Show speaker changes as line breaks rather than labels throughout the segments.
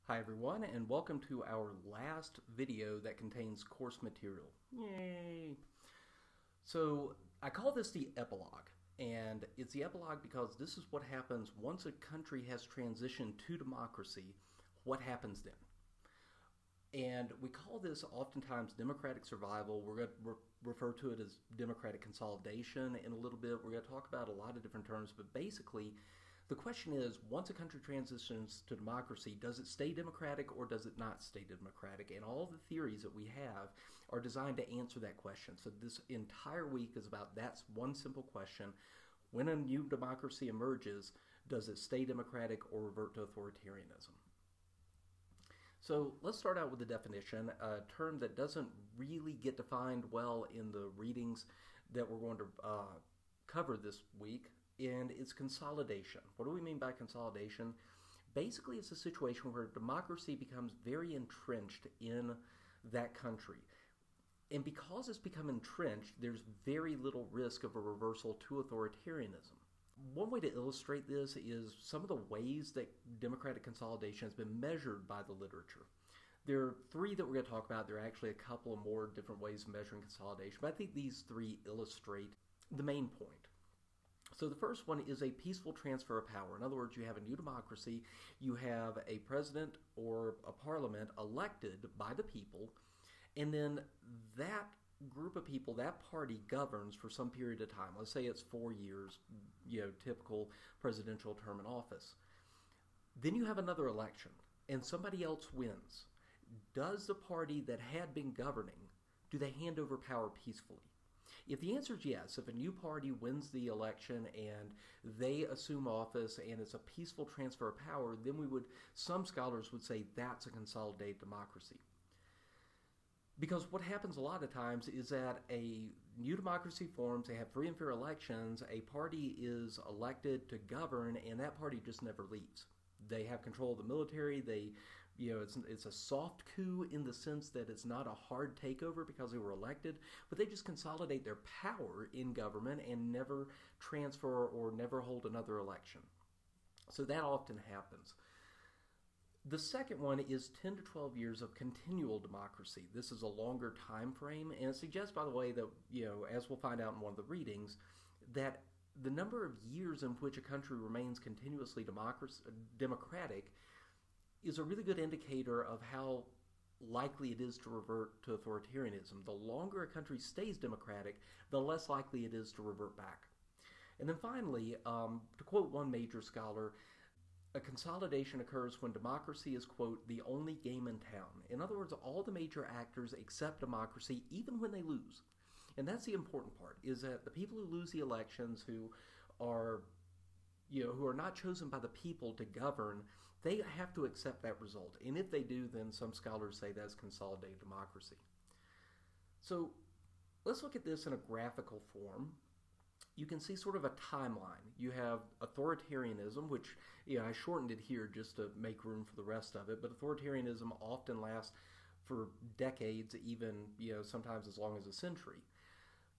Hi everyone, and welcome to our last video that contains course material. Yay! So I call this the epilogue, and it's the epilogue because this is what happens once a country has transitioned to democracy. What happens then? And we call this oftentimes democratic survival. We're going to refer to it as democratic consolidation in a little bit. We're going to talk about a lot of different terms, but basically the question is, once a country transitions to democracy, does it stay democratic or does it not stay democratic? And all the theories that we have are designed to answer that question. So this entire week is about that one simple question. When a new democracy emerges, does it stay democratic or revert to authoritarianism? So let's start out with the definition, a term that doesn't really get defined well in the readings that we're going to cover this week. And it's consolidation. What do we mean by consolidation? Basically, it's a situation where democracy becomes very entrenched in that country. And because it's become entrenched, there's very little risk of a reversal to authoritarianism. One way to illustrate this is some of the ways that democratic consolidation has been measured by the literature. There are three that we're going to talk about. There are actually a couple of more different ways of measuring consolidation, but I think these three illustrate the main point. So the first one is a peaceful transfer of power. In other words, you have a new democracy, you have a president or a parliament elected by the people, and then that group of people, that party governs for some period of time. Let's say it's 4 years, typical presidential term in office. Then you have another election, and somebody else wins. Does the party that had been governing, do they hand over power peacefully? If the answer is yes, if a new party wins the election and they assume office and it's a peaceful transfer of power, then some scholars would say that's a consolidated democracy. Because what happens a lot of times is that a new democracy forms, they have free and fair elections, a party is elected to govern, and that party just never leaves. They have control of the military. It's a soft coup in the sense that it's not a hard takeover because they were elected, but they just consolidate their power in government and never transfer or never hold another election. So that often happens. The second one is 10 to 12 years of continual democracy. This is a longer time frame, and it suggests, by the way, that, as we'll find out in one of the readings, that the number of years in which a country remains continuously democratic is a really good indicator of how likely it is to revert to authoritarianism. The longer a country stays democratic, the less likely it is to revert back. And then finally, to quote one major scholar, a consolidation occurs when democracy is, quote, the only game in town. In other words, all the major actors accept democracy even when they lose. And that's the important part, is that the people who lose the elections, who are not chosen by the people to govern, they have to accept that result. And if they do, then some scholars say that's consolidated democracy. So let's look at this in a graphical form. You can see sort of a timeline. You have authoritarianism, which I shortened it here just to make room for the rest of it, but authoritarianism often lasts for decades, even sometimes as long as a century.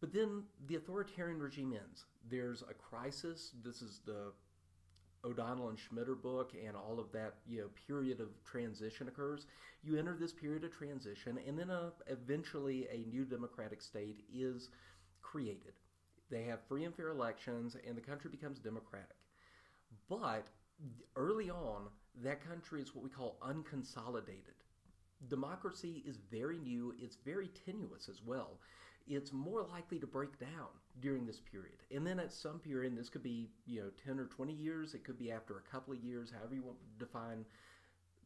But then the authoritarian regime ends. There's a crisis. This is the O'Donnell and Schmitter book, and all of that period of transition occurs. You enter this period of transition, and then eventually a new democratic state is created. They have free and fair elections, and the country becomes democratic. But early on, that country is what we call unconsolidated. Democracy is very new. It's very tenuous as well. It's more likely to break down during this period. And then at some period, and this could be 10 or 20 years, it could be after a couple of years, however you want to define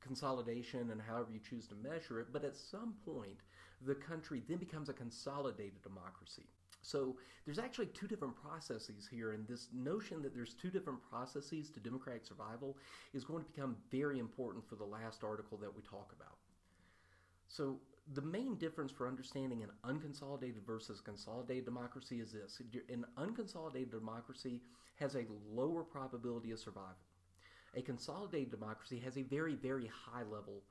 consolidation and however you choose to measure it, but at some point, the country then becomes a consolidated democracy. So there's actually two different processes here, and this notion that there's two different processes to democratic survival is going to become very important for the last article that we talk about. So the main difference for understanding an unconsolidated versus consolidated democracy is this. An unconsolidated democracy has a lower probability of survival. A consolidated democracy has a very, very high level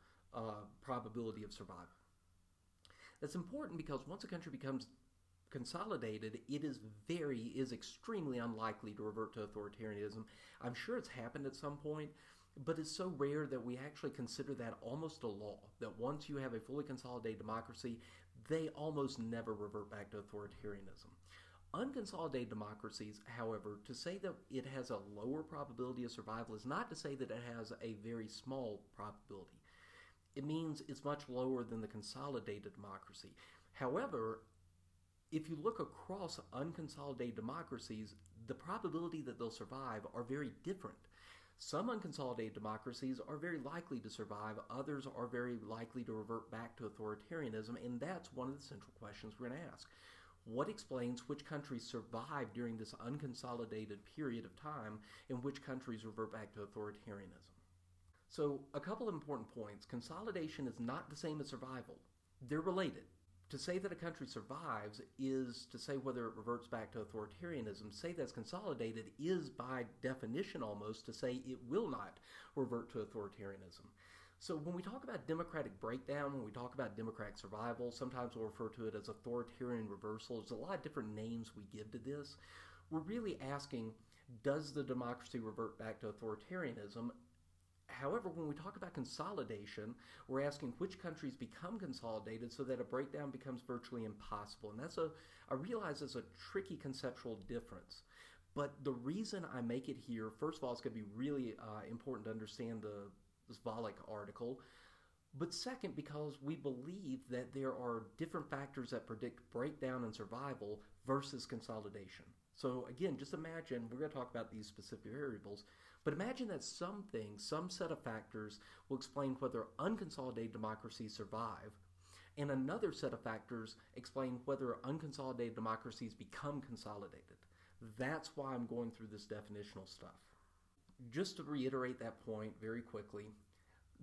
probability of survival. That's important because once a country becomes consolidated, it is extremely unlikely to revert to authoritarianism. I'm sure it's happened at some point, but it's so rare that we actually consider that almost a law, that once you have a fully consolidated democracy, they almost never revert back to authoritarianism. Unconsolidated democracies, however, to say that it has a lower probability of survival is not to say that it has a very small probability. It means it's much lower than the consolidated democracy. However, if you look across unconsolidated democracies, the probability that they'll survive are very different. Some unconsolidated democracies are very likely to survive, others are very likely to revert back to authoritarianism, and that's one of the central questions we're going to ask. What explains which countries survive during this unconsolidated period of time and which countries revert back to authoritarianism? So, a couple of important points. Consolidation is not the same as survival. They're related. To say that a country survives is to say whether it reverts back to authoritarianism. Say that's consolidated is by definition almost to say it will not revert to authoritarianism. So when we talk about democratic breakdown, when we talk about democratic survival, sometimes we'll refer to it as authoritarian reversal. There's a lot of different names we give to this. We're really asking, does the democracy revert back to authoritarianism? However, when we talk about consolidation, we're asking which countries become consolidated so that a breakdown becomes virtually impossible. And I realize that's a tricky conceptual difference. But the reason I make it here, first of all, it's going to be really important to understand this Volek article. But second, because we believe that there are different factors that predict breakdown and survival versus consolidation. So again, just imagine, we're going to talk about these specific variables, but imagine that some set of factors will explain whether unconsolidated democracies survive, and another set of factors explain whether unconsolidated democracies become consolidated. That's why I'm going through this definitional stuff. Just to reiterate that point very quickly,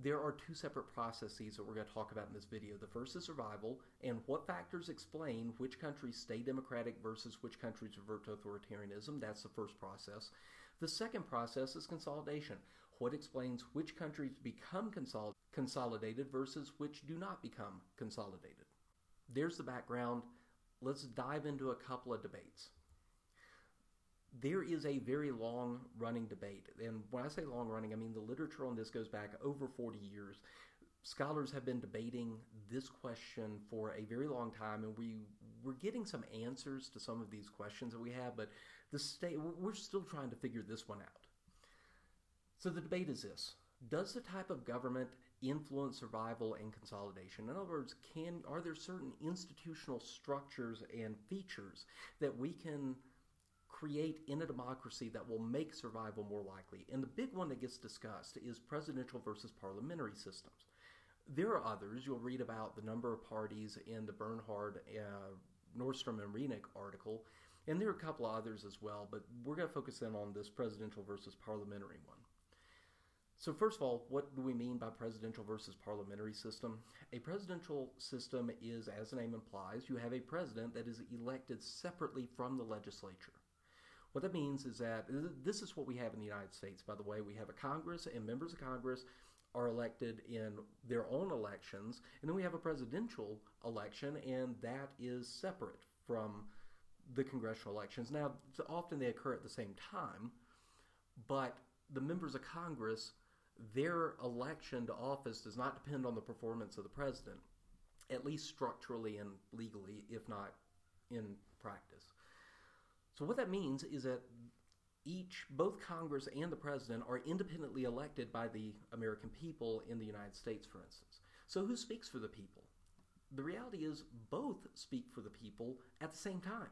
there are two separate processes that we're going to talk about in this video. The first is survival, and what factors explain which countries stay democratic versus which countries revert to authoritarianism. That's the first process. The second process is consolidation. What explains which countries become consolidated versus which do not become consolidated. There's the background. Let's dive into a couple of debates. There is a very long-running debate, and when I say long-running, I mean the literature on this goes back over 40 years. Scholars have been debating this question for a very long time, and we're getting some answers to some of these questions that we have, but we're still trying to figure this one out. So the debate is this: does the type of government influence survival and consolidation? In other words, are there certain institutional structures and features that we can create in a democracy that will make survival more likely? And the big one that gets discussed is presidential versus parliamentary systems. There are others. You'll read about the number of parties in the Bernhard, Nordstrom, and Reineck article, and there are a couple of others as well, but we're going to focus in on this presidential versus parliamentary one. So first of all, what do we mean by presidential versus parliamentary system? A presidential system is, as the name implies, you have a president that is elected separately from the legislature. What that means is that this is what we have in the United States, by the way. We have a Congress, and members of Congress are elected in their own elections, and then we have a presidential election, and that is separate from the congressional elections. Now, often they occur at the same time, but the members of Congress, their election to office does not depend on the performance of the president, at least structurally and legally, if not in practice. So what that means is that both Congress and the president are independently elected by the American people in the United States, for instance. So who speaks for the people? The reality is both speak for the people at the same time.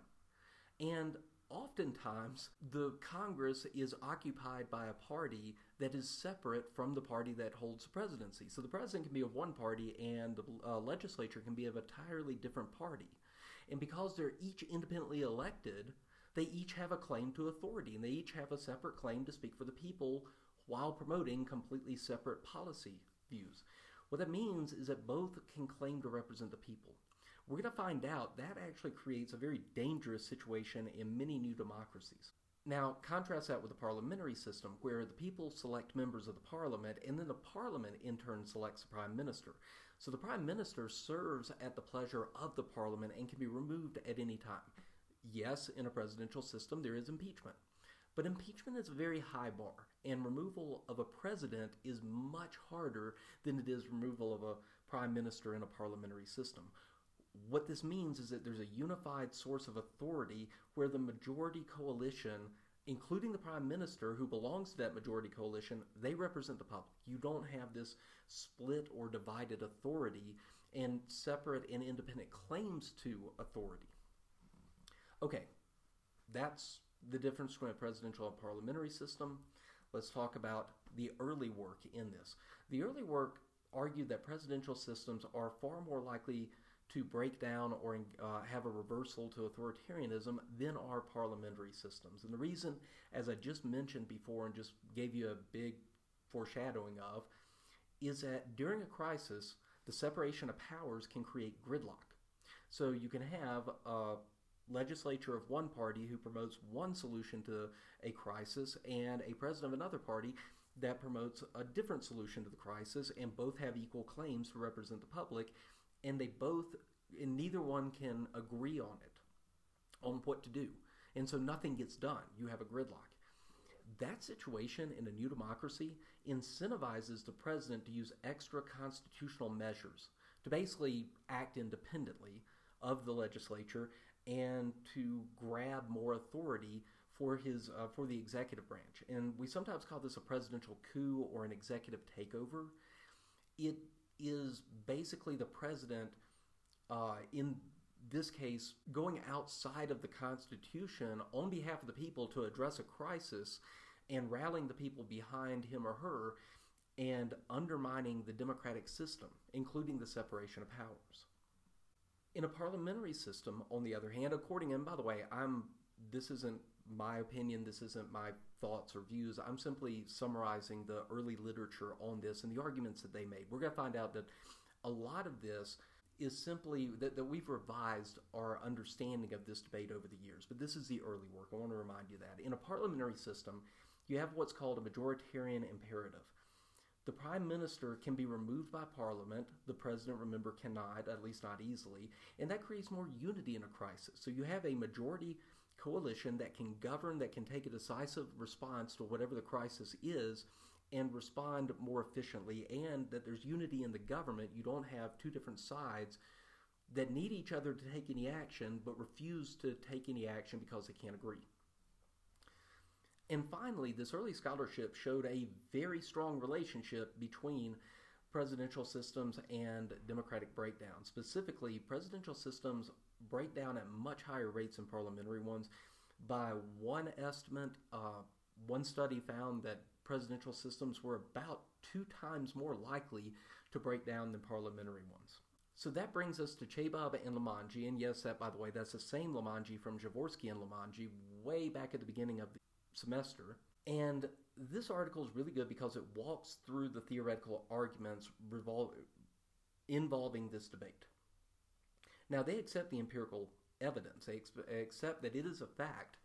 And oftentimes, the Congress is occupied by a party that is separate from the party that holds the presidency. So the president can be of one party, and the legislature can be of an entirely different party. And because they're each independently elected, they each have a claim to authority, and they each have a separate claim to speak for the people while promoting completely separate policy views. What that means is that both can claim to represent the people. We're going to find out that actually creates a very dangerous situation in many new democracies. Now, contrast that with the parliamentary system, where the people select members of the parliament, and then the parliament in turn selects the prime minister. So the prime minister serves at the pleasure of the parliament and can be removed at any time. Yes, in a presidential system there is impeachment, but impeachment is a very high bar, And removal of a president is much harder than it is removal of a prime minister in a parliamentary system. What this means is that there's a unified source of authority where the majority coalition, including the prime minister who belongs to that majority coalition, they represent the public. You don't have this split or divided authority and separate and independent claims to authority. Okay, that's the difference between a presidential and parliamentary system. Let's talk about the early work in this. The early work argued that presidential systems are far more likely to break down or have a reversal to authoritarianism than are parliamentary systems. And the reason, as I just mentioned before and just gave you a big foreshadowing of, is that during a crisis, the separation of powers can create gridlock. So you can have a legislature of one party who promotes one solution to a crisis and a president of another party that promotes a different solution to the crisis, and both have equal claims to represent the public, and neither one can agree on it, on what to do. And so nothing gets done. You have a gridlock. That situation in a new democracy incentivizes the president to use extra constitutional measures to basically act independently of the legislature and to grab more authority for the executive branch. And we sometimes call this a presidential coup or an executive takeover. It is basically the president, in this case, going outside of the Constitution on behalf of the people to address a crisis and rallying the people behind him or her and undermining the democratic system, including the separation of powers. In a parliamentary system, on the other hand, and by the way, this isn't my opinion, this isn't my thoughts or views, I'm simply summarizing the early literature on this and the arguments that they made. We're going to find out that a lot of this is simply that we've revised our understanding of this debate over the years, but this is the early work. I want to remind you that. In a parliamentary system, you have what's called a majoritarian imperative. The prime minister can be removed by parliament. The president, remember, cannot, at least not easily, and that creates more unity in a crisis. So you have a majority coalition that can govern, that can take a decisive response to whatever the crisis is and respond more efficiently, and that there's unity in the government. You don't have two different sides that need each other to take any action but refuse to take any action because they can't agree. And finally, this early scholarship showed a very strong relationship between presidential systems and democratic breakdown. Specifically, presidential systems break down at much higher rates than parliamentary ones. By one estimate, one study found that presidential systems were about 2 times more likely to break down than parliamentary ones. So that brings us to Chabab and Lamanji, and yes, that, by the way, that's the same Lamanji from Jaworski and Lamanji way back at the beginning of the semester. And this article is really good because it walks through the theoretical arguments involving this debate. Now, they accept the empirical evidence. They accept that it is a fact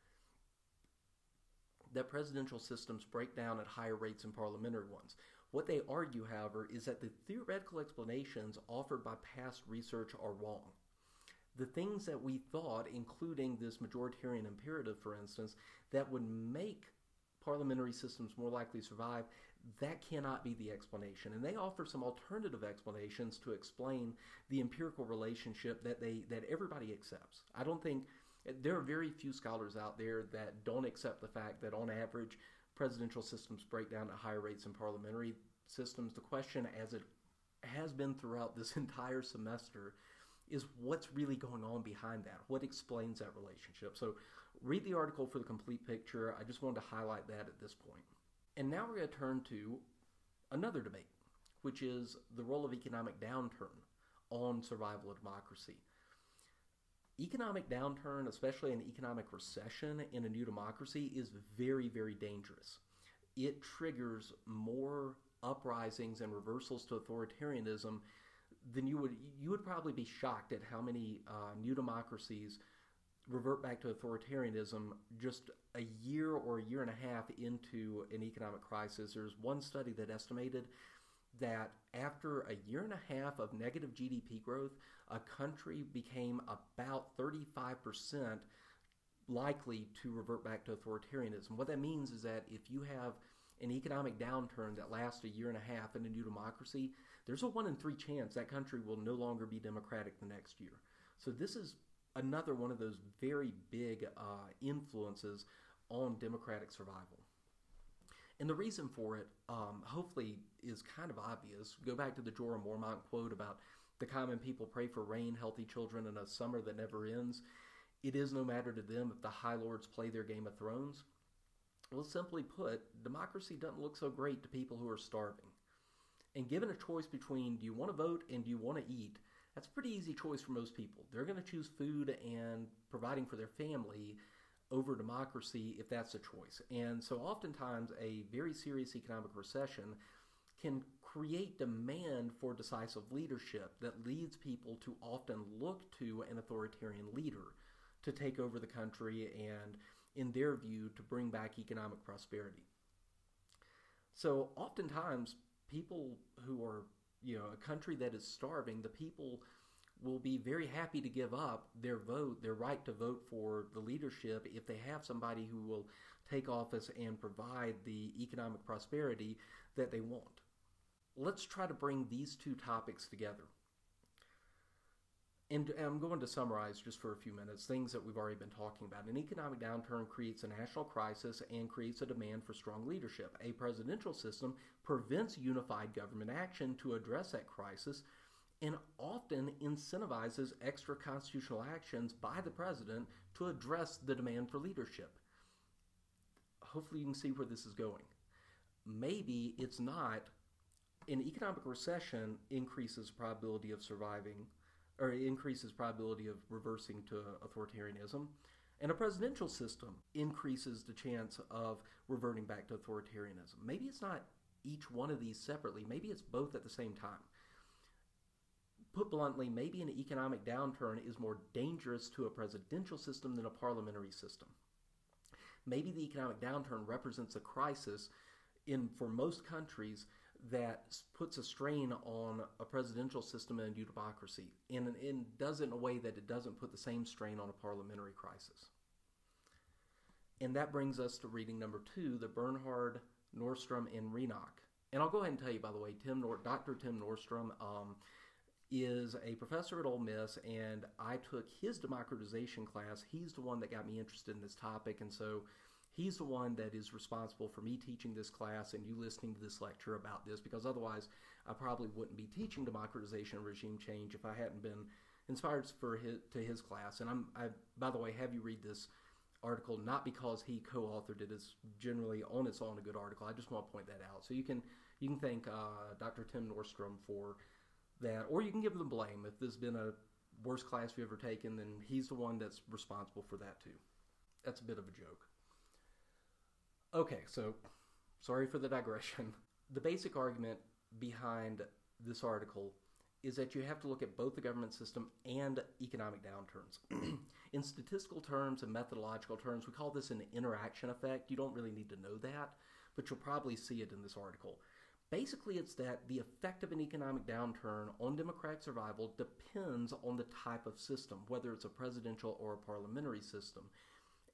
that presidential systems break down at higher rates than parliamentary ones. What they argue, however, is that the theoretical explanations offered by past research are wrong. The things that we thought, including this majoritarian imperative, for instance, that would make parliamentary systems more likely to survive, that cannot be the explanation. And they offer some alternative explanations to explain the empirical relationship that everybody accepts. I don't think there are very few scholars out there that don't accept the fact that on average presidential systems break down at higher rates than parliamentary systems. The question, as it has been throughout this entire semester, is what's really going on behind that? What explains that relationship? So read the article for the complete picture. I just wanted to highlight that at this point. And now we're going to turn to another debate, which is the role of economic downturn on survival of democracy. Economic downturn, especially an economic recession in a new democracy, is very, very dangerous. It triggers more uprisings and reversals to authoritarianism than you would probably be shocked at how many new democracies revert back to authoritarianism just a year or a year and a half into an economic crisis. There's one study that estimated that after a year and a half of negative GDP growth, a country became about 35% likely to revert back to authoritarianism. What that means is that if you have an economic downturn that lasts a year and a half in a new democracy, there's a 1 in 3 chance that country will no longer be democratic the next year. So this is another one of those very big influences on democratic survival. And the reason for it, hopefully, is kind of obvious. Go back to the Jorah Mormont quote about the common people pray for rain, healthy children, and a summer that never ends. It is no matter to them if the High Lords play their Game of Thrones. Well, simply put, democracy doesn't look so great to people who are starving. And given a choice between do you want to vote and do you want to eat, that's a pretty easy choice for most people. They're going to choose food and providing for their family over democracy if that's a choice. And so oftentimes a very serious economic recession can create demand for decisive leadership that leads people to often look to an authoritarian leader to take over the country and, in their view, to bring back economic prosperity. So oftentimes people who are, a country that is starving, the people will be very happy to give up their vote, their right to vote for the leadership if they have somebody who will take office and provide the economic prosperity that they want. Let's try to bring these two topics together. And I'm going to summarize just for a few minutes things that we've already been talking about. An economic downturn creates a national crisis and creates a demand for strong leadership. A presidential system prevents unified government action to address that crisis and often incentivizes extra constitutional actions by the president to address the demand for leadership. Hopefully you can see where this is going. Maybe it's not. An economic recession increases probability of surviving, or increases probability of reversing to authoritarianism, and a presidential system increases the chance of reverting back to authoritarianism. Maybe it's not each one of these separately. Maybe it's both at the same time. Put bluntly, maybe an economic downturn is more dangerous to a presidential system than a parliamentary system. Maybe the economic downturn represents a crisis for most countries that puts a strain on a presidential system and a new democracy, and does it in a way that it doesn't put the same strain on a parliamentary crisis. And that brings us to reading number 2, the Bernhard, Nordstrom, and Reinach. And I'll go ahead and tell you, by the way, Dr. Tim Nordstrom is a professor at Ole Miss, and I took his democratization class. He's the one that got me interested in this topic, and so he's the one that is responsible for me teaching this class and you listening to this lecture about this, because otherwise I probably wouldn't be teaching democratization and regime change if I hadn't been inspired to his class. And I, by the way, have you read this article, not because he co-authored it. It's generally on its own a good article. I just want to point that out. So you can thank Dr. Tim Nordstrom for that, or you can give him the blame. If this has been a worst class you've ever taken, then he's the one that's responsible for that too. That's a bit of a joke. Okay, so sorry for the digression. The basic argument behind this article is that you have to look at both the government system and economic downturns. In statistical terms and methodological terms, we call this an interaction effect. You don't really need to know that, but you'll probably see it in this article. Basically, it's that the effect of an economic downturn on democratic survival depends on the type of system, whether it's a presidential or a parliamentary system.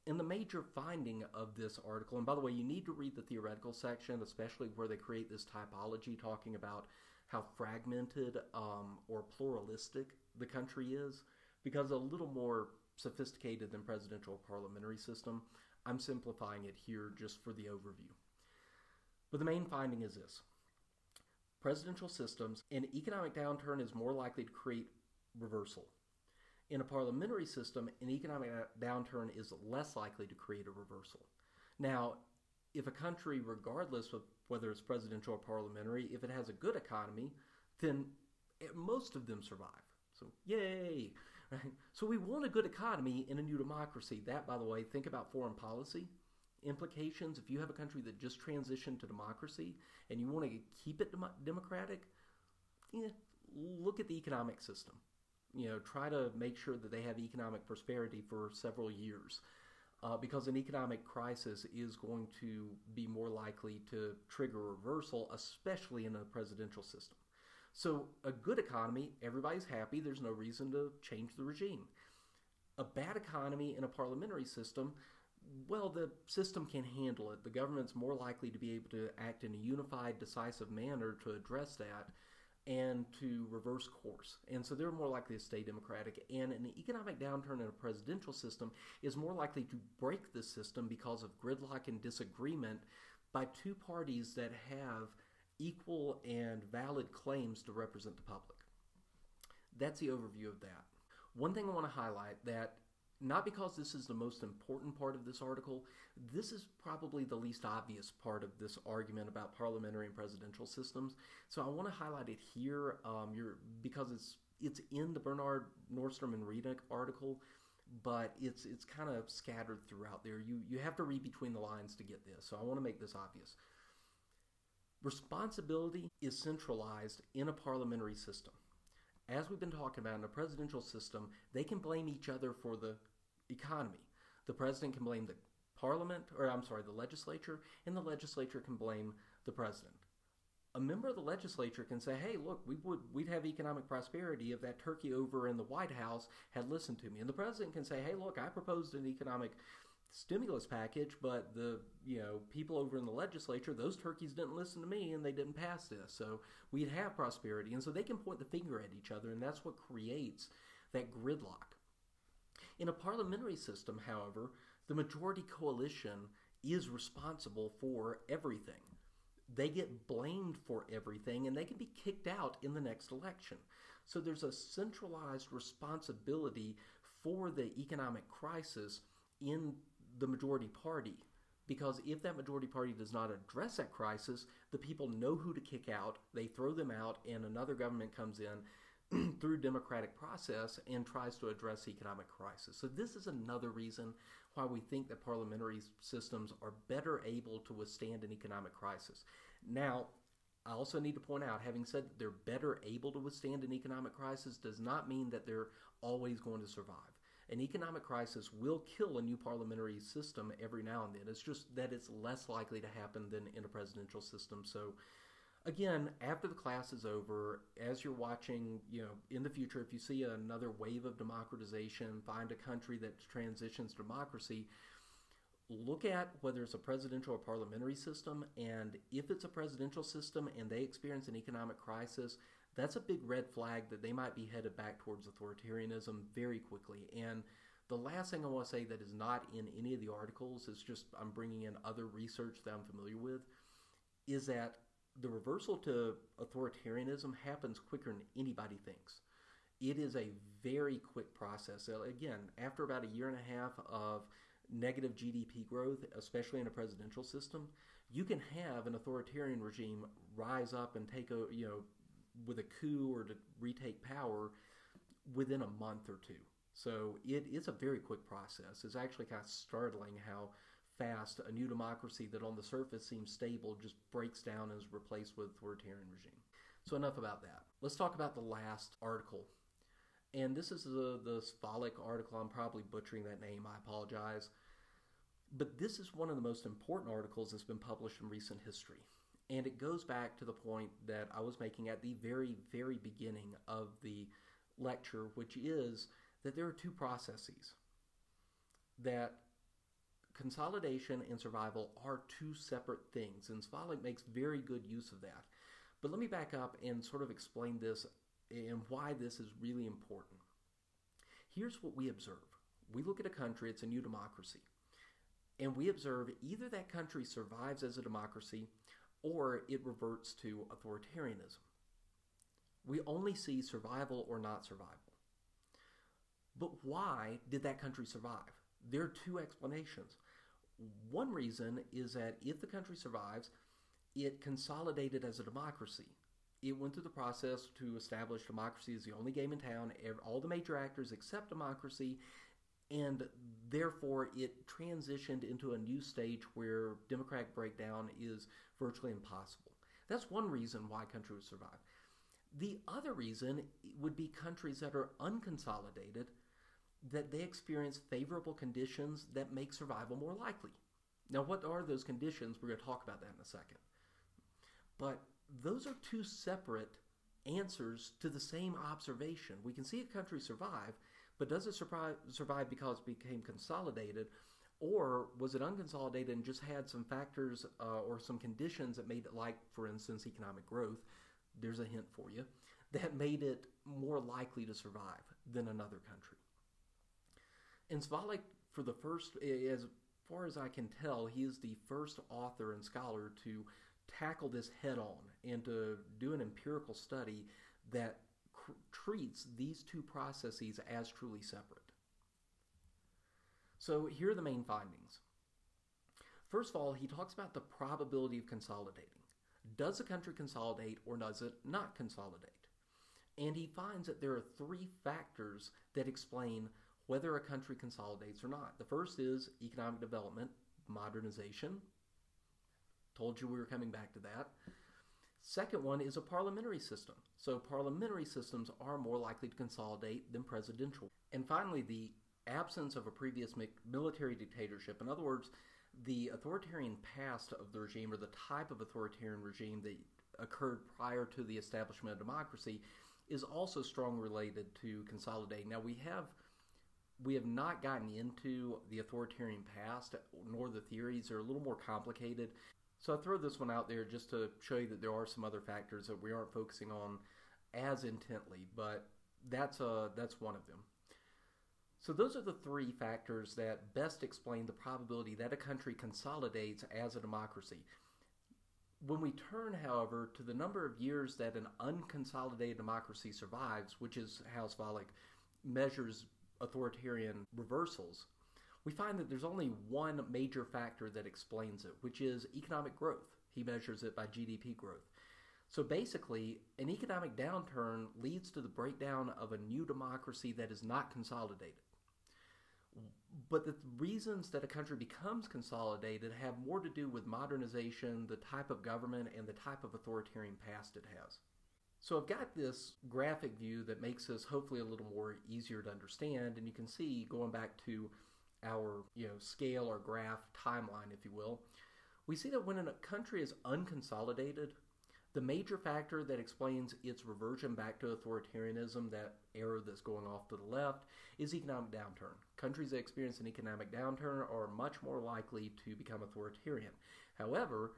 And the major finding of this article, and by the way, you need to read the theoretical section, especially where they create this typology talking about how fragmented or pluralistic the country is, because a little more sophisticated than presidential or parliamentary system. I'm simplifying it here just for the overview. But the main finding is this. Presidential systems, an economic downturn is more likely to create reversal. In a parliamentary system, an economic downturn is less likely to create a reversal. Now, if a country, regardless of whether it's presidential or parliamentary, if it has a good economy, then most of them survive. So, yay! Right? So we want a good economy in a new democracy. That, by the way, think about foreign policy implications. If you have a country that just transitioned to democracy and you want to keep it democratic, look at the economic system. Try to make sure that they have economic prosperity for several years, because an economic crisis is going to be more likely to trigger reversal, especially in a presidential system. So a good economy, everybody's happy, there's no reason to change the regime. A bad economy in a parliamentary system, well, the system can handle it. The government's more likely to be able to act in a unified, decisive manner to address that and to reverse course. And so they're more likely to stay democratic. And an economic downturn in a presidential system is more likely to break the system because of gridlock and disagreement by two parties that have equal and valid claims to represent the public. That's the overview of that. One thing I want to highlight that not because this is the most important part of this article, this is probably the least obvious part of this argument about parliamentary and presidential systems. So I want to highlight it here because it's in the Bernard Nordstrom and Redick article, but it's kind of scattered throughout there. You have to read between the lines to get this, so I want to make this obvious. Responsibility is centralized in a parliamentary system. As we've been talking about, in a presidential system, they can blame each other for the economy. The president can blame the the legislature, and the legislature can blame the president. A member of the legislature can say, hey, look, we'd have economic prosperity if that turkey over in the White House had listened to me. And the president can say, hey, look, I proposed an economic stimulus package, but the people over in the legislature, those turkeys didn't listen to me and they didn't pass this, so we'd have prosperity. And so they can point the finger at each other, and that's what creates that gridlock. In a parliamentary system, however, the majority coalition is responsible for everything. They get blamed for everything, and they can be kicked out in the next election. So there's a centralized responsibility for the economic crisis in the majority party, because if that majority party does not address that crisis, the people know who to kick out, they throw them out, and another government comes in through democratic process and tries to address the economic crisis. So this is another reason why we think that parliamentary systems are better able to withstand an economic crisis. Now, I also need to point out, having said that they're better able to withstand an economic crisis does not mean that they're always going to survive. An economic crisis will kill a new parliamentary system every now and then. It's just that it's less likely to happen than in a presidential system. So again, after the class is over, as you're watching, in the future, if you see another wave of democratization, find a country that transitions to democracy, look at whether it's a presidential or parliamentary system, and if it's a presidential system and they experience an economic crisis, that's a big red flag that they might be headed back towards authoritarianism very quickly. And the last thing I want to say that is not in any of the articles, is just I'm bringing in other research that I'm familiar with, is that the reversal to authoritarianism happens quicker than anybody thinks. It is a very quick process. Again, after about a year and a half of negative GDP growth, especially in a presidential system, you can have an authoritarian regime rise up and take with a coup or to retake power within a month or two. So it's a very quick process. It's actually kind of startling how fast a new democracy that on the surface seems stable just breaks down and is replaced with authoritarian regime. So enough about that. Let's talk about the last article. And this is the Svalik article. I'm probably butchering that name. I apologize. But this is one of the most important articles that's been published in recent history. And it goes back to the point that I was making at the very, very beginning of the lecture, which is that there are two processes. That consolidation and survival are two separate things. And Svalik makes very good use of that. But let me back up and sort of explain this and why this is really important. Here's what we observe. We look at a country, it's a new democracy. And we observe either that country survives as a democracy or it reverts to authoritarianism. We only see survival or not survival. But why did that country survive? There are two explanations. One reason is that if the country survives, it consolidated as a democracy. It went through the process to establish democracy as the only game in town. All the major actors accept democracy, and therefore it transitioned into a new stage where democratic breakdown is virtually impossible. That's one reason why a country would survive. The other reason would be countries that are unconsolidated, that they experience favorable conditions that make survival more likely. Now, what are those conditions? We're going to talk about that in a second. But those are two separate answers to the same observation. We can see a country survive, but does it survive because it became consolidated, Or was it unconsolidated and just had some factors or some conditions that made it, like, for instance, economic growth? There's a hint for you, that made it more likely to survive than another country. And Svalek, for the first, as far as I can tell, he is the first author and scholar to tackle this head on and to do an empirical study that treats these two processes as truly separate. So here are the main findings. First of all, he talks about the probability of consolidating. Does a country consolidate or does it not consolidate? And he finds that there are three factors that explain whether a country consolidates or not. The first is economic development, modernization. Told you we were coming back to that. Second one is a parliamentary system. So parliamentary systems are more likely to consolidate than presidential. And finally, the absence of a previous military dictatorship. In other words, the authoritarian past of the regime, or the type of authoritarian regime that occurred prior to the establishment of democracy, is also strongly related to consolidating. Now, we have not gotten into the authoritarian past, nor the theories. They're a little more complicated. So I throw this one out there just to show you that there are some other factors that we aren't focusing on as intently, but that's one of them. So those are the three factors that best explain the probability that a country consolidates as a democracy. When we turn, however, to the number of years that an unconsolidated democracy survives, which is how Svalek measures authoritarian reversals, we find that there's only one major factor that explains it, which is economic growth. He measures it by GDP growth. So basically, an economic downturn leads to the breakdown of a new democracy that is not consolidated. But the reasons that a country becomes consolidated have more to do with modernization, the type of government, and the type of authoritarian past it has. So I've got this graphic view that makes this hopefully a little more easier to understand, and you can see, going back to our scale or graph timeline, if you will, we see that when a country is unconsolidated, the major factor that explains its reversion back to authoritarianism, that arrow that's going off to the left, is economic downturn. Countries that experience an economic downturn are much more likely to become authoritarian. However,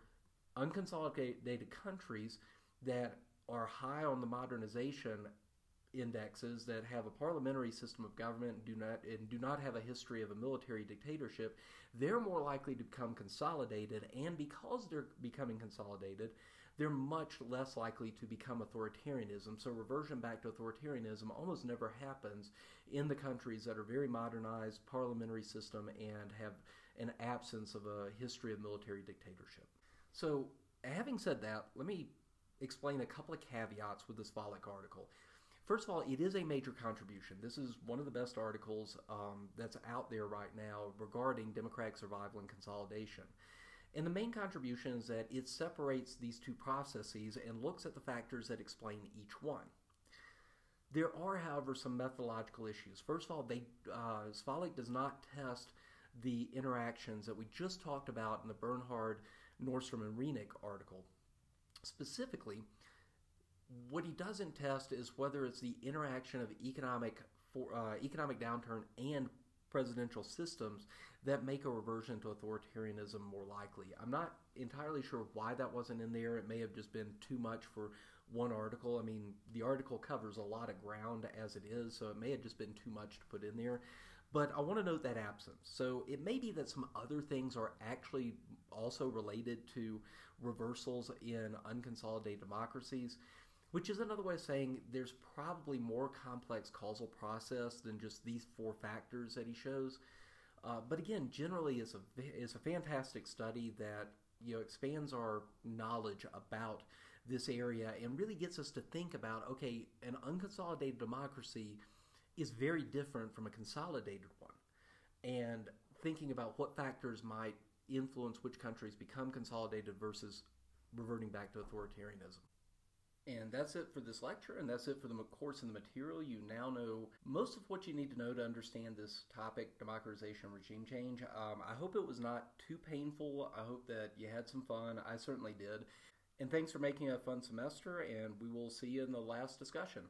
unconsolidated countries that are high on the modernization indexes, that have a parliamentary system of government and do not have a history of a military dictatorship, they're more likely to become consolidated, and because they're becoming consolidated, they're much less likely to become authoritarianism. So reversion back to authoritarianism almost never happens in the countries that are very modernized, parliamentary system, and have an absence of a history of military dictatorship. So having said that, let me explain a couple of caveats with this Svalek article. First of all, it is a major contribution. This is one of the best articles that's out there right now regarding democratic survival and consolidation. And the main contribution is that it separates these two processes and looks at the factors that explain each one. There are, however, some methodological issues. First of all, Svalek does not test the interactions that we just talked about in the Bernhard, Nordstrom, and Reineck article. Specifically, what he doesn't test is whether it's the interaction of economic downturn and presidential systems that make a reversion to authoritarianism more likely. I'm not entirely sure why that wasn't in there. It may have just been too much for one article. I mean, the article covers a lot of ground as it is, so it may have just been too much to put in there. But I want to note that absence. So it may be that some other things are actually also related to reversals in unconsolidated democracies, which is another way of saying there's probably more complex causal process than just these four factors that he shows. But again, generally it's a fantastic study that expands our knowledge about this area and really gets us to think about, okay, an unconsolidated democracy is very different from a consolidated one, and thinking about what factors might influence which countries become consolidated versus reverting back to authoritarianism. And that's it for this lecture, and that's it for the course and the material. You now know most of what you need to know to understand this topic, democratization and regime change. I hope it was not too painful. I hope that you had some fun. I certainly did. And thanks for making it a fun semester, and we will see you in the last discussion.